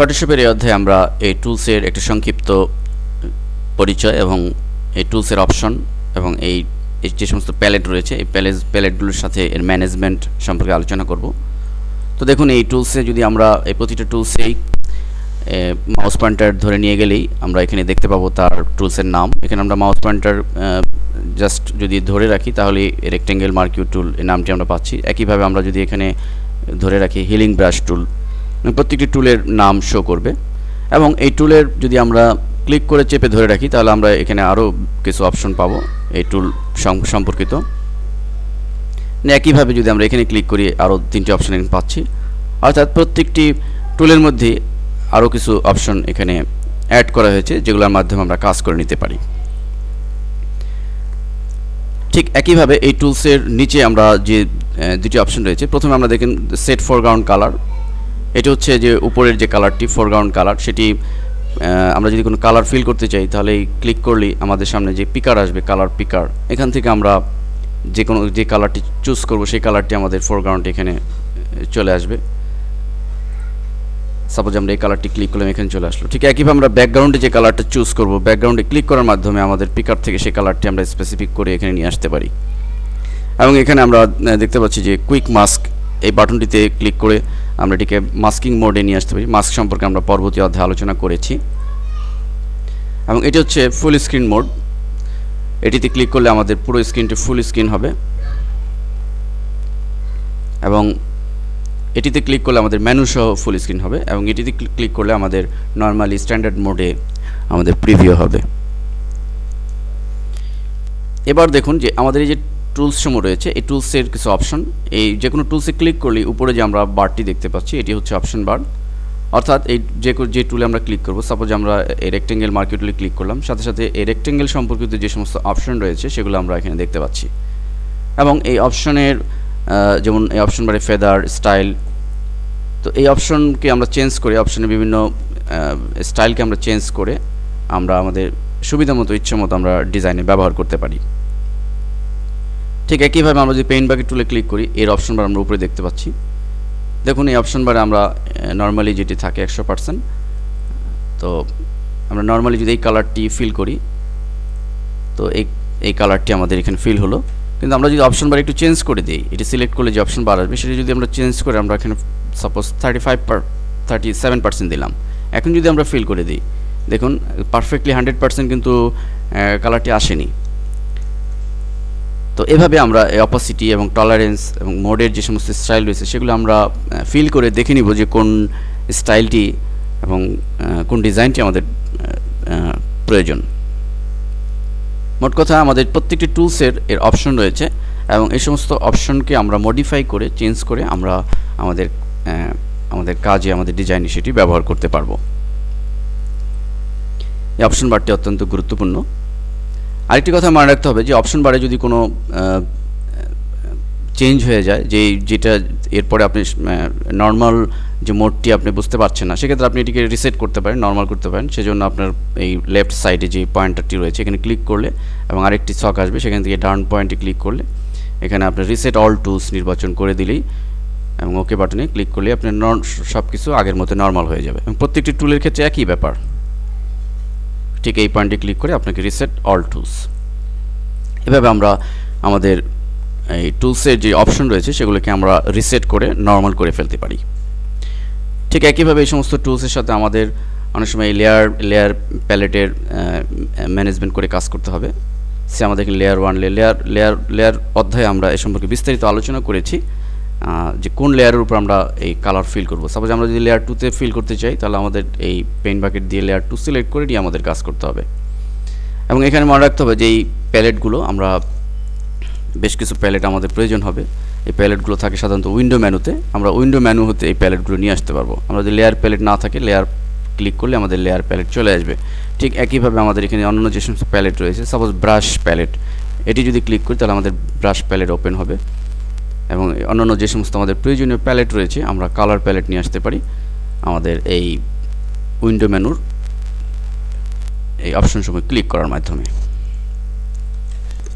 ফটোশপের এই অধ্যায়ে আমরা এই টুলসের একটি সংক্ষিপ্ত পরিচয় এবং এই টুলসের অপশন এবং এই যে সমস্ত প্যালেট রয়েছে এই প্যালেটগুলোর সাথে এর ম্যানেজমেন্ট সম্পর্কে আলোচনা করব। তো দেখুন, এই টুলসে যদি আমরা এই প্রতিটা টুলসেই মাউস পয়েন্টার ধরে নিয়ে গেলেই আমরা এখানে দেখতে পাবো তার টুলসের নাম। এখানে আমরা মাউস পয়েন্টার জাস্ট যদি ধরে রাখি তাহলে রেক্টেঙ্গেল মার্কিউ টুল এই নামটি আমরা পাচ্ছি। একইভাবে আমরা যদি এখানে ধরে রাখি হিলিং ব্রাশ টুল, প্রত্যেকটি টুলের নাম শো করবে। এবং এই টুলের যদি আমরা ক্লিক করে চেপে ধরে রাখি তাহলে আমরা এখানে আরও কিছু অপশন পাবো এই টুল সম্পর্কিত। একইভাবে যদি আমরা এখানে ক্লিক করি আরও 3টি অপশন এখানে পাচ্ছি, অর্থাৎ প্রত্যেকটি টুলের মধ্যে আরও কিছু অপশন এখানে অ্যাড করা হয়েছে যেগুলোর মাধ্যমে আমরা কাজ করে নিতে পারি। ঠিক একইভাবে এই টুলসের নিচে আমরা যে দুটি অপশন রয়েছে, প্রথমে আমরা দেখেন সেট ফোরগ্রাউন্ড কালার। এটা হচ্ছে যে উপরের যে কালারটি ফোরগ্রাউন্ড কালার, সেটি আমরা যদি কোনো কালার ফিল করতে চাই তাহলে ক্লিক করলেই আমাদের সামনে যে পিকার আসবে, কালার পিকার, এখান থেকে আমরা যে কালারটি চুজ করব সেই কালারটি আমাদের ফোরগ্রাউন্ডে এখানে চলে আসবে। সাপোজ আমরা এই কালারটি ক্লিক করলাম, এখানে চলে আসলো। ঠিক একইভাবে আমরা ব্যাকগ্রাউন্ডে যে কালারটা চুজ করব, ব্যাকগ্রাউন্ডে ক্লিক করার মাধ্যমে আমাদের পিকার থেকে সেই কালারটি আমরা স্পেসিফিক করে এখানে নিয়ে আসতে পারি। এবং এখানে আমরা দেখতে পাচ্ছি যে কুইক মাস্ক, এই বাটনটিতে ক্লিক করে আমরা এটিকে মাস্কিং মোডে নিয়ে আসতে পারি। মাস্ক সম্পর্কে আমরা পরবর্তী অধ্যায়ে আলোচনা করেছি। এবং এটি হচ্ছে ফুল স্ক্রিন মোড। এটিতে ক্লিক করলে আমাদের পুরো স্ক্রিনটি ফুল স্ক্রিন হবে। এবং এটিতে ক্লিক করলে আমাদের মেনু সহ ফুল স্ক্রিন হবে। এবং এটিতে ক্লিক করলে আমাদের নর্মালি স্ট্যান্ডার্ড মোডে আমাদের প্রিভিউ হবে। এবার দেখুন যে আমাদের এই যে টুলস সমূহ রয়েছে, এই টুলসের কিছু অপশন, এই যে কোনো টুলসে ক্লিক করলে উপরে যে আমরা বারটি দেখতে পাচ্ছি এটি হচ্ছে অপশন বার। অর্থাৎ এই যে টুলে আমরা ক্লিক করব, সাপোজ আমরা এই রেক্টেঙ্গেল মার্কিউ টুলে ক্লিক করলাম, সাথে সাথে এই রেক্টেঙ্গেল সম্পর্কিত যে সমস্ত অপশন রয়েছে সেগুলো আমরা এখানে দেখতে পাচ্ছি। এবং এই অপশনের যেমন এই অপশন বারে ফেদার, স্টাইল, তো এই অপশনকে আমরা চেঞ্জ করে অপশনের বিভিন্ন স্টাইলকে আমরা চেঞ্জ করে আমরা আমাদের সুবিধা মতো ইচ্ছে মতো আমরা ডিজাইনে ব্যবহার করতে পারি। ঠিক একইভাবে আমরা যদি পেইন্ট বাকেট টুলে ক্লিক করি, এর অপশন বার আমরা উপরে দেখতে পাচ্ছি। দেখুন এই অপশন বারে আমরা নর্মালি যেটি থাকে 100%, তো আমরা নর্মালি যদি এই কালারটি ফিল করি তো এই কালারটি আমাদের এখানে ফিল হলো। কিন্তু আমরা যদি অপশন বার একটু চেঞ্জ করে দিই, এটি সিলেক্ট করলে যে অপশন বার আসবে সেটি যদি আমরা চেঞ্জ করে আমরা এখানে সাপোজ 37% দিলাম, এখন যদি আমরা ফিল করে দিই, দেখুন পারফেক্টলি 100% কিন্তু কালারটি আসেনি। তো এভাবে আমরা অপাসিটি এবং টলারেন্স এবং মোডের যে সমস্ত স্টাইল রয়েছে সেগুলো আমরা ফিল করে দেখে নিব যে কোন স্টাইলটি এবং কোন ডিজাইনটি আমাদের প্রয়োজন। মোট কথা আমাদের প্রত্যেকটি টুলসের এর অপশন রয়েছে এবং এই সমস্ত অপশনকে আমরা মডিফাই করে চেঞ্জ করে আমরা আমাদের কাজে আমাদের ডিজাইনে সেটি ব্যবহার করতে পারবো। এই অপশন বারটি অত্যন্ত গুরুত্বপূর্ণ। আরেকটি কথা মনে রাখতে হবে যে অপশন বারে যদি কোনো চেঞ্জ হয়ে যায়, যেটা এরপরে আপনি নর্মাল যে মোডটি আপনি বুঝতে পারছেন না, সেক্ষেত্রে আপনি এটিকে রিসেট করতে পারেন, নর্মাল করতে পারেন। সেজন্য আপনার এই লেফট সাইডে যে পয়েন্টারটি রয়েছে এখানে ক্লিক করলে এবং আরেকটি ছক আসবে, সেখান থেকে ডাউন পয়েন্টে ক্লিক করলে এখানে আপনার রিসেট অল টুলস নির্বাচন করে দিলেই এবং ওকে বাটনে ক্লিক করলে আপনার সব কিছু আগের মতো নর্মাল হয়ে যাবে। এবং প্রত্যেকটি টুলের ক্ষেত্রে একই ব্যাপার। ঠিক এই পয়েন্টে ক্লিক করে আপনাকে রিসেট অল টুলস। এভাবে আমরা আমাদের এই টুলসের যে অপশন রয়েছে সেগুলোকে আমরা রিসেট করে নর্মাল করে ফেলতে পারি। ঠিক একইভাবে এই সমস্ত টুলসের সাথে আমাদের অনেক সময় লেয়ার প্যালেটের ম্যানেজমেন্ট করে কাজ করতে হবে। সে আমাদের লেয়ার 1 লেয়ার অধ্যায়ে আমরা এ সম্পর্কে বিস্তারিত আলোচনা করেছি যে কোন লেয়ারের উপর আমরা এই কালার ফিল করব। সাপোজ আমরা যদি লেয়ার 2তে ফিল করতে চাই তাহলে আমাদের এই পেইন্ট বাকেট দিয়ে লেয়ার 2 সিলেক্ট করে নিয়ে আমাদের কাজ করতে হবে। এবং এখানে মনে রাখতে হবে যে এই প্যালেটগুলো আমরা বেশ কিছু প্যালেট আমাদের প্রয়োজন হবে। এই প্যালেটগুলো থাকে সাধারণত উইন্ডো মেনুতে, আমরা উইন্ডো মেনু হতে এই প্যালেটগুলো নিয়ে আসতে পারবো। আমরা যদি লেয়ার প্যালেট না থাকে, লেয়ার ক্লিক করলে আমাদের লেয়ার প্যালেট চলে আসবে। ঠিক একইভাবে আমাদের এখানে অন্যান্য যে সমস্ত প্যালেট রয়েছে, সাপোজ ব্রাশ প্যালেট, এটি যদি ক্লিক করি তাহলে আমাদের ব্রাশ প্যালেট ওপেন হবে। এবং অন্যান্য যে সমস্ত আমাদের প্রয়োজনীয় প্যালেট রয়েছে আমরা কালার প্যালেট নিয়ে আসতে পারি আমাদের এই উইন্ডো মেনুর এই অপশন সময় ক্লিক করার মাধ্যমে।